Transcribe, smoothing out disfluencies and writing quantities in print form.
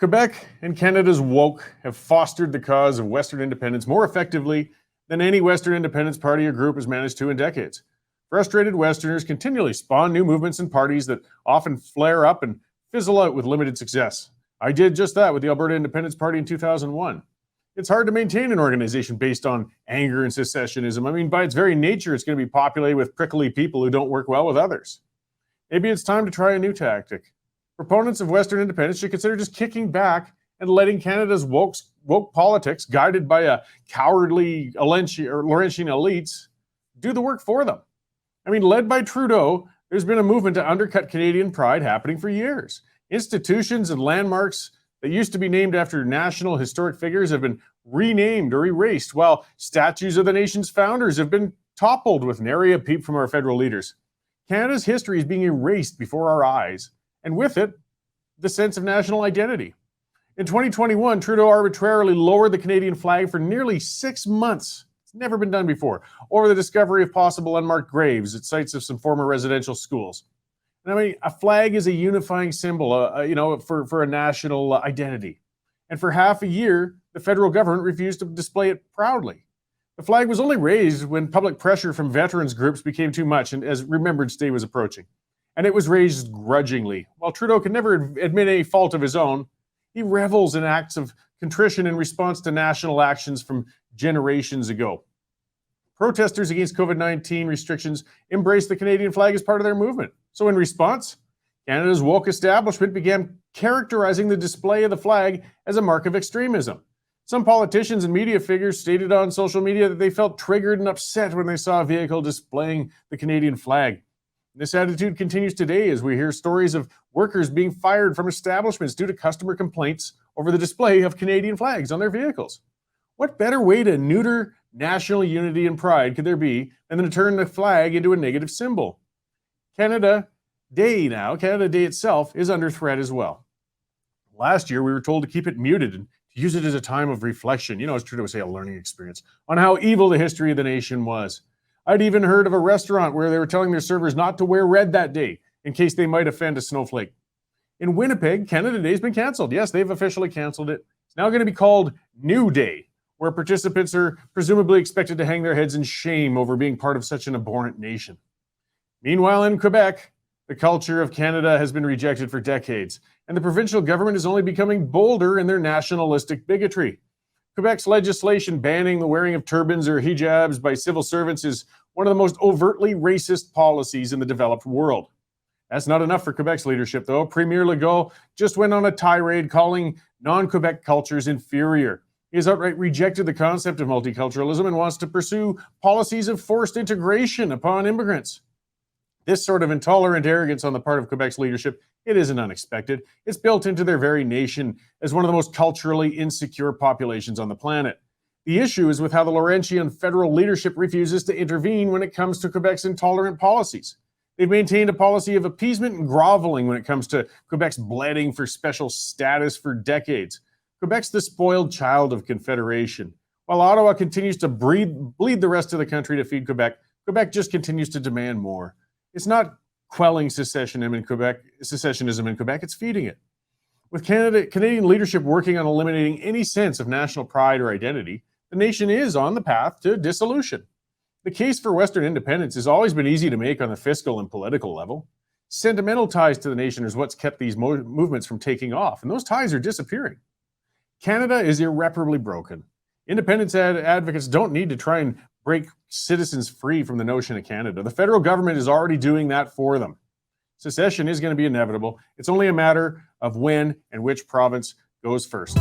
Quebec and Canada's woke have fostered the cause of Western independence more effectively than any Western independence party or group has managed to in decades. Frustrated Westerners continually spawn new movements and parties that often flare up and fizzle out with limited success. I did just that with the Alberta Independence Party in 2001. It's hard to maintain an organization based on anger and secessionism. I mean, by its very nature, it's going to be populated with prickly people who don't work well with others. Maybe it's time to try a new tactic. Proponents of Western independence should consider just kicking back and letting Canada's woke politics, guided by a cowardly Laurentian elites, do the work for them. I mean, led by Trudeau, there's been a movement to undercut Canadian pride happening for years. Institutions and landmarks that used to be named after national historic figures have been renamed or erased, while statues of the nation's founders have been toppled with nary a peep from our federal leaders. Canada's history is being erased before our eyes, and with it, the sense of national identity. In 2021, Trudeau arbitrarily lowered the Canadian flag for nearly 6 months. It's never been done before, over the discovery of possible unmarked graves at sites of some former residential schools. And I mean, a flag is a unifying symbol, for a national identity. And for half a year, the federal government refused to display it proudly. The flag was only raised when public pressure from veterans groups became too much, and as Remembrance Day was approaching. And it was raised grudgingly. While Trudeau can never admit any fault of his own, he revels in acts of contrition in response to national actions from generations ago. Protesters against COVID-19 restrictions embraced the Canadian flag as part of their movement. So in response, Canada's woke establishment began characterizing the display of the flag as a mark of extremism. Some politicians and media figures stated on social media that they felt triggered and upset when they saw a vehicle displaying the Canadian flag. This attitude continues today as we hear stories of workers being fired from establishments due to customer complaints over the display of Canadian flags on their vehicles. What better way to neuter national unity and pride could there be than to turn the flag into a negative symbol? Canada Day itself is under threat as well. Last year, we were told to keep it muted and to use it as a time of reflection, as Trudeau would say, a learning experience, on how evil the history of the nation was. I'd even heard of a restaurant where they were telling their servers not to wear red that day in case they might offend a snowflake. In Winnipeg, Canada Day has been canceled. Yes, they've officially canceled it. It's now going to be called New Day, where participants are presumably expected to hang their heads in shame over being part of such an abhorrent nation. Meanwhile, in Quebec, the culture of Canada has been rejected for decades, and the provincial government is only becoming bolder in their nationalistic bigotry. Quebec's legislation banning the wearing of turbans or hijabs by civil servants is one of the most overtly racist policies in the developed world. That's not enough for Quebec's leadership, though. Premier Legault just went on a tirade calling non-Quebec cultures inferior. He has outright rejected the concept of multiculturalism and wants to pursue policies of forced integration upon immigrants. This sort of intolerant arrogance on the part of Quebec's leadership, it isn't unexpected. It's built into their very nation as one of the most culturally insecure populations on the planet. The issue is with how the Laurentian federal leadership refuses to intervene when it comes to Quebec's intolerant policies. They've maintained a policy of appeasement and groveling when it comes to Quebec's bleeding for special status for decades. Quebec's the spoiled child of Confederation. While Ottawa continues to bleed the rest of the country to feed Quebec, Quebec just continues to demand more. It's not quelling secessionism in Quebec, it's feeding it. With Canadian leadership working on eliminating any sense of national pride or identity, the nation is on the path to dissolution. The case for Western independence has always been easy to make on the fiscal and political level. Sentimental ties to the nation is what's kept these movements from taking off, and those ties are disappearing. Canada is irreparably broken. Independence advocates don't need to try and break citizens free from the notion of Canada. The federal government is already doing that for them. Secession is going to be inevitable. It's only a matter of when and which province goes first.